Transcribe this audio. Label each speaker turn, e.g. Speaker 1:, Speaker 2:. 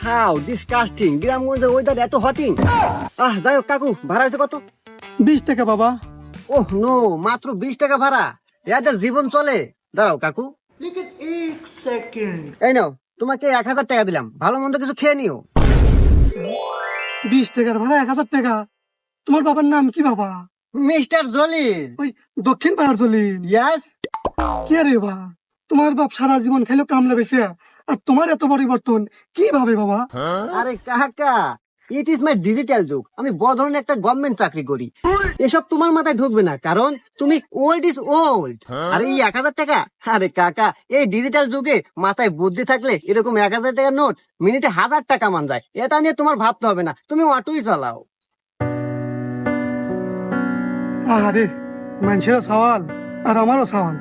Speaker 1: How disgusting, গ্রামগঞ্জে weather এত হটিং। যাই হোক কাকু, ভাড়া হয়েছে কত?
Speaker 2: 20 টাকা বাবা।
Speaker 1: ওহ নো, মাত্র 20 টাকা ভাড়া? এদের জীবন চলে? দাঁড়াও কাকু,
Speaker 3: लेकिन एक सेकंड।
Speaker 1: এই নাও, তোমাকে 1000 টাকা দিলাম, ভালো মন্দ কিছু খেয়ে নিও।
Speaker 2: 20 টাকার ভাড়া 1000 টাকা? তোমার বাবার নাম কি বাবা?
Speaker 1: মিস্টার জলিল।
Speaker 2: ওই দক্ষিণ পাড়ার জলিল?
Speaker 1: ইয়াস।
Speaker 2: কে রে বা? তোমার বাপ সারা জীবন খেলো কামলা বেছে, আর তোমার এত পরিবর্তন কিভাবে বাবা?
Speaker 1: আরে কাকা, ইট ইজ মাই ডিজিটাল যুগ। আমি বড় ধরনের একটা গভর্নমেন্ট চাকরি করি। এসব তোমার মাথায় ঢুকবে না, কারণ তুমি ওল্ড ইজ ওল্ড। আর এই 1000 টাকা, আরে কাকা, এই ডিজিটাল যুগে মাথায় বুদ্ধি থাকলে এরকম 1000 টাকার নোট মিনিটে 1000 টাকা মান যায়। এটা নিয়ে তোমার ভাবতে হবে না, তুমি অটোই চালাও।
Speaker 2: আরে মানুষেরও সওয়াল আর আমারও সওয়াল।